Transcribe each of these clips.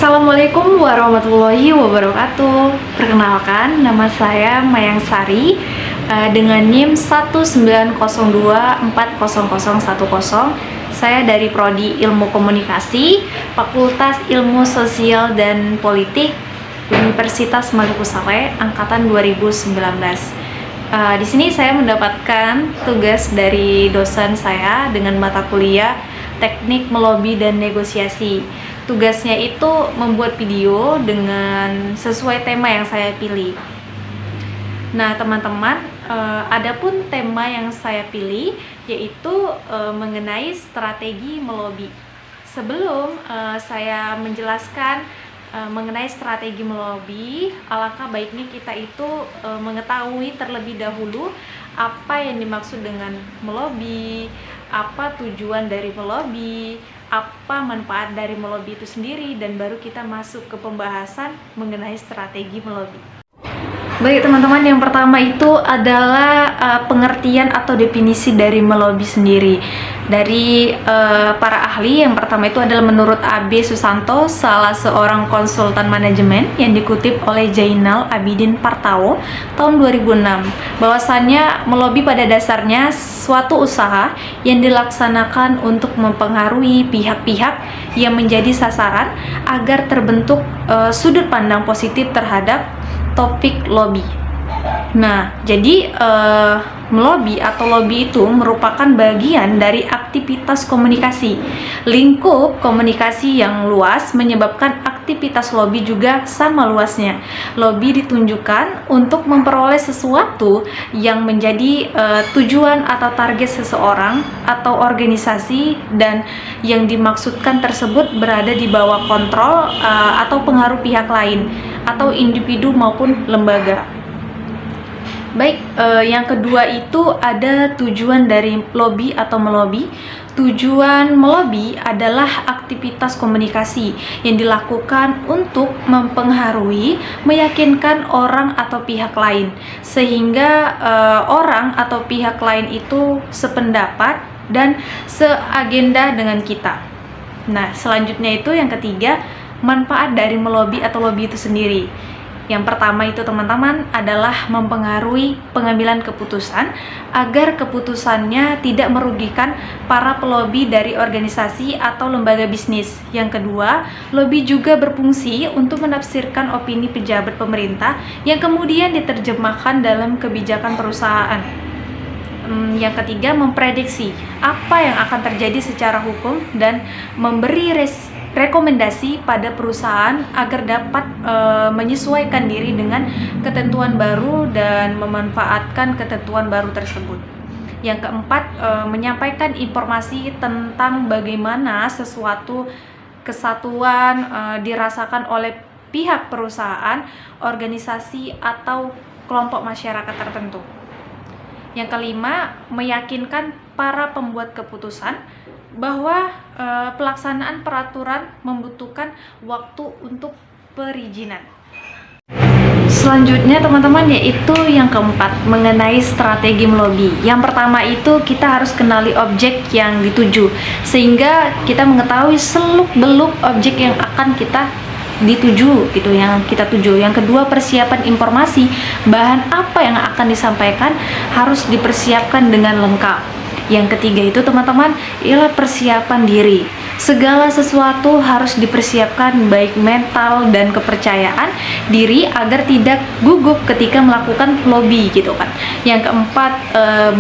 Assalamualaikum warahmatullahi wabarakatuh. Perkenalkan, nama saya Mayang Sari dengan NIM 190240010. Saya dari Prodi Ilmu Komunikasi, Fakultas Ilmu Sosial dan Politik, Universitas Maluku Saleh, angkatan 2019. Di sini saya mendapatkan tugas dari dosen saya dengan mata kuliah Teknik Melobi dan Negosiasi. Tugasnya itu membuat video dengan sesuai tema yang saya pilih. Nah, teman-teman, adapun tema yang saya pilih yaitu mengenai strategi melobi. Sebelum saya menjelaskan mengenai strategi melobi, alangkah baiknya kita itu mengetahui terlebih dahulu apa yang dimaksud dengan melobi, apa tujuan dari melobi, apa manfaat dari melobi itu sendiri, dan baru kita masuk ke pembahasan mengenai strategi melobi. Baik teman-teman, yang pertama itu adalah pengertian atau definisi dari melobi sendiri. Dari para ahli, yang pertama itu adalah menurut A.B. Susanto, salah seorang konsultan manajemen yang dikutip oleh Jainal Abidin Partawo tahun 2006, bahwasannya melobi pada dasarnya suatu usaha yang dilaksanakan untuk mempengaruhi pihak-pihak yang menjadi sasaran agar terbentuk sudut pandang positif terhadap topik lobby. Nah, jadi melobi atau lobby itu merupakan bagian dari aktivitas komunikasi. Lingkup komunikasi yang luas menyebabkan aktivitas lobby juga sama luasnya. Lobby ditunjukkan untuk memperoleh sesuatu yang menjadi tujuan atau target seseorang atau organisasi, dan yang dimaksudkan tersebut berada di bawah kontrol atau pengaruh pihak lain atau individu maupun lembaga. Baik, yang kedua itu ada tujuan dari lobby atau melobi. Tujuan melobi adalah aktivitas komunikasi yang dilakukan untuk mempengaruhi, meyakinkan orang atau pihak lain, sehingga orang atau pihak lain itu sependapat dan seagenda dengan kita. Nah, selanjutnya itu yang ketiga, manfaat dari melobi atau lobby itu sendiri. Yang pertama itu teman-teman adalah mempengaruhi pengambilan keputusan agar keputusannya tidak merugikan para pelobi dari organisasi atau lembaga bisnis. Yang kedua, lobby juga berfungsi untuk menafsirkan opini pejabat pemerintah yang kemudian diterjemahkan dalam kebijakan perusahaan. Yang ketiga, memprediksi apa yang akan terjadi secara hukum dan memberi rekomendasi pada perusahaan agar dapat menyesuaikan diri dengan ketentuan baru dan memanfaatkan ketentuan baru tersebut. Yang keempat, menyampaikan informasi tentang bagaimana sesuatu kesatuan dirasakan oleh pihak perusahaan, organisasi, atau kelompok masyarakat tertentu. Yang kelima, meyakinkan para pembuat keputusan bahwa pelaksanaan peraturan membutuhkan waktu untuk perizinan. Selanjutnya teman-teman, yaitu yang keempat, mengenai strategi melobi. Yang pertama itu kita harus kenali objek yang dituju, sehingga kita mengetahui seluk-beluk objek yang akan kita dituju, gitu, yang kita tuju. Yang kedua, persiapan informasi, bahan apa yang akan disampaikan harus dipersiapkan dengan lengkap. Yang ketiga itu teman-teman ialah persiapan diri. Segala sesuatu harus dipersiapkan, baik mental dan kepercayaan diri, agar tidak gugup ketika melakukan lobby, gitu kan. Yang keempat,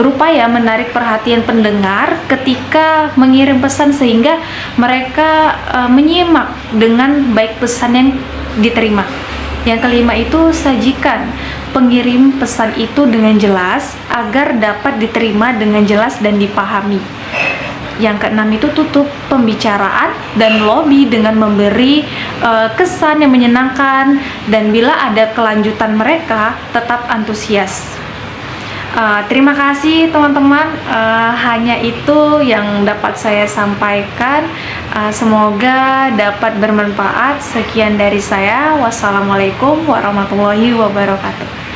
berupaya menarik perhatian pendengar ketika mengirim pesan sehingga mereka menyimak dengan baik pesan yang diterima. Yang kelima itu sajikan pengirim pesan itu dengan jelas agar dapat diterima dengan jelas dan dipahami. Yang keenam itu tutup pembicaraan dan lobby dengan memberi kesan yang menyenangkan, dan bila ada kelanjutan mereka tetap antusias. Terima kasih teman-teman, hanya itu yang dapat saya sampaikan. Semoga dapat bermanfaat. Sekian dari saya. Wassalamualaikum warahmatullahi wabarakatuh.